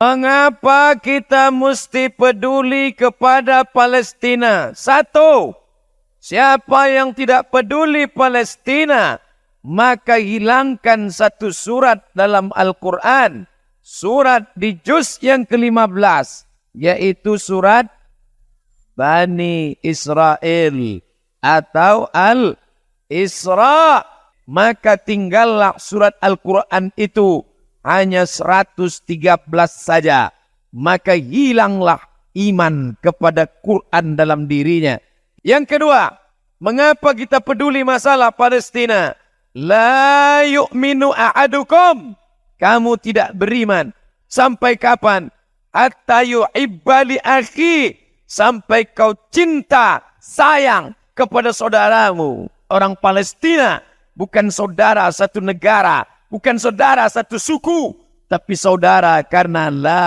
Mengapa kita mesti peduli kepada Palestina? Satu, siapa yang tidak peduli Palestina, maka hilangkan satu surat dalam Al-Quran. Surat di juz yang ke-15, yaitu surat Bani Israel atau Al-Isra. Maka tinggallah surat Al-Quran itu hanya 113 saja. Maka hilanglah iman kepada Quran dalam dirinya. Yang kedua, mengapa kita peduli masalah Palestina? La yu'minu a'adukum. Kamu tidak beriman. Sampai kapan? Hatta yu'ibba li akhi. Sampai kau cinta, sayang kepada saudaramu. Orang Palestina bukan saudara satu negara, bukan saudara satu suku, tapi saudara karena la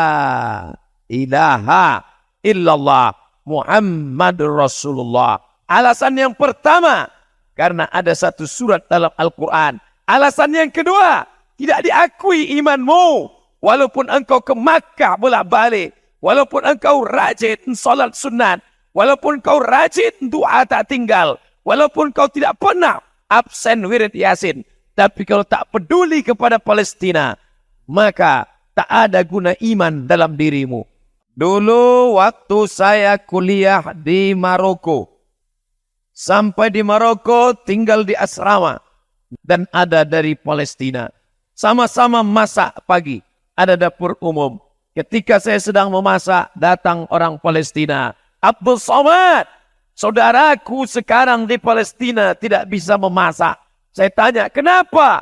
ilaha illallah Muhammadur Rasulullah. Alasan yang pertama, karena ada satu surat dalam Al-Quran. Alasan yang kedua, tidak diakui imanmu. Walaupun engkau ke Makkah bolak-balik, walaupun engkau rajin salat sunat, walaupun engkau rajin doa tak tinggal, walaupun engkau tidak pernah absen wirid Yasin, tapi kalau tak peduli kepada Palestina, maka tak ada guna iman dalam dirimu. Dulu waktu saya kuliah di Maroko, sampai di Maroko tinggal di asrama, dan ada dari Palestina. Sama-sama masak pagi, ada dapur umum. Ketika saya sedang memasak, datang orang Palestina. Abdul Somad, saudaraku sekarang di Palestina tidak bisa memasak. Saya tanya, kenapa?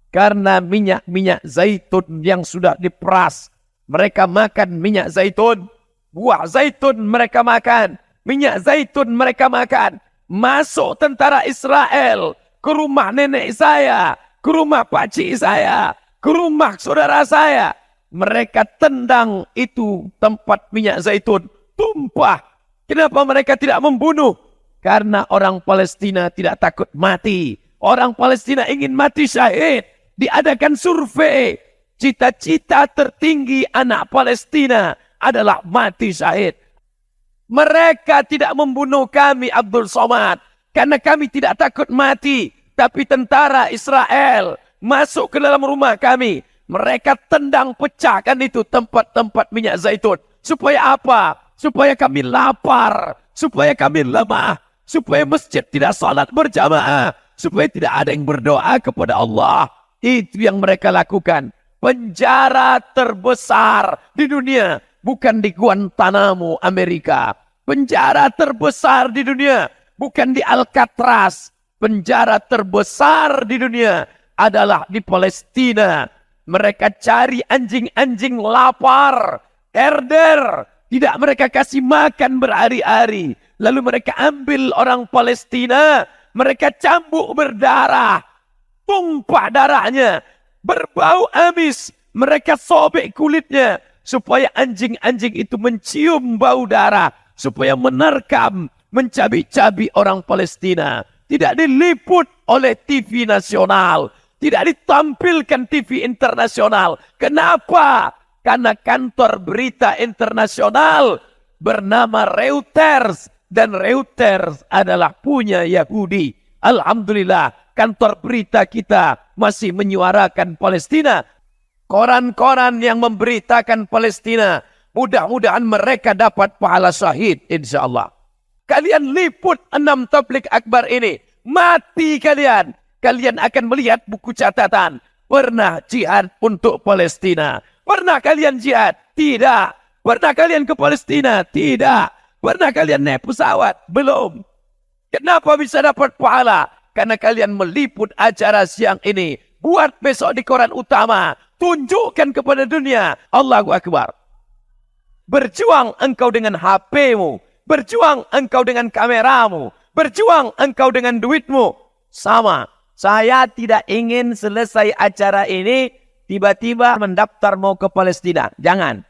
Karena minyak zaitun yang sudah diperas. Mereka makan minyak zaitun. Buah zaitun mereka makan. Minyak zaitun mereka makan. Masuk tentara Israel ke rumah nenek saya, ke rumah pakcik saya, ke rumah saudara saya. Mereka tendang itu tempat minyak zaitun. Tumpah. Kenapa mereka tidak membunuh? Karena orang Palestina tidak takut mati. Orang Palestina ingin mati syahid. Diadakan survei. Cita-cita tertinggi anak Palestina adalah mati syahid. Mereka tidak membunuh kami, Abdul Somad, karena kami tidak takut mati. Tapi tentara Israel masuk ke dalam rumah kami. Mereka tendang, pecahkan itu tempat-tempat minyak zaitun. Supaya apa? Supaya kami lapar. Supaya kami lemah. Supaya masjid tidak salat berjamaah. Supaya tidak ada yang berdoa kepada Allah. Itu yang mereka lakukan. Penjara terbesar di dunia bukan di Guantanamo, Amerika. Penjara terbesar di dunia bukan di Alcatraz. Penjara terbesar di dunia adalah di Palestina. Mereka cari anjing-anjing lapar, herder. Tidak mereka kasih makan berhari-hari. Lalu mereka ambil orang Palestina. Mereka cambuk berdarah. Tumpah darahnya. Berbau amis. Mereka sobek kulitnya. Supaya anjing-anjing itu mencium bau darah. Supaya menerkam, mencabi-cabi orang Palestina. Tidak diliput oleh TV nasional. Tidak ditampilkan TV internasional. Kenapa? Karena kantor berita internasional bernama Reuters. Dan Reuters adalah punya Yahudi. Alhamdulillah, kantor berita kita masih menyuarakan Palestina. Koran-koran yang memberitakan Palestina, mudah-mudahan mereka dapat pahala syahid, insyaAllah. Kalian liput 6 tabligh akbar ini. Mati kalian. Kalian akan melihat buku catatan. Pernah jihad untuk Palestina. Pernah kalian jihad? Tidak. Pernah kalian ke Palestina? Tidak. Pernah kalian naik pesawat? Belum. Kenapa bisa dapat pahala? Karena kalian meliput acara siang ini. Buat besok di koran utama. Tunjukkan kepada dunia. Allahu Akbar. Berjuang engkau dengan HP-mu. Berjuang engkau dengan kameramu. Berjuang engkau dengan duitmu. Sama. Saya tidak ingin selesai acara ini tiba-tiba mendaftar mau ke Palestina. Jangan.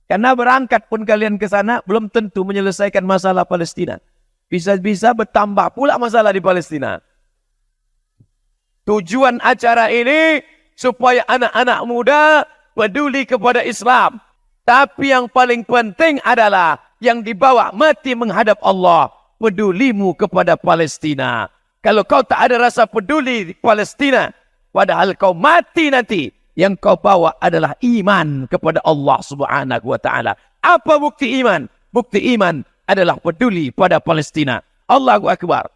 Karena berangkat pun kalian ke sana belum tentu menyelesaikan masalah Palestina. Bisa-bisa bertambah pula masalah di Palestina. Tujuan acara ini supaya anak-anak muda peduli kepada Islam. Tapi yang paling penting adalah yang dibawa mati menghadap Allah, pedulimu kepada Palestina. Kalau kau tak ada rasa peduli Palestina, padahal kau mati nanti, yang kau bawa adalah iman kepada Allah Subhanahu wa taala. Apa bukti iman? Bukti iman adalah peduli pada Palestina. Allahu Akbar.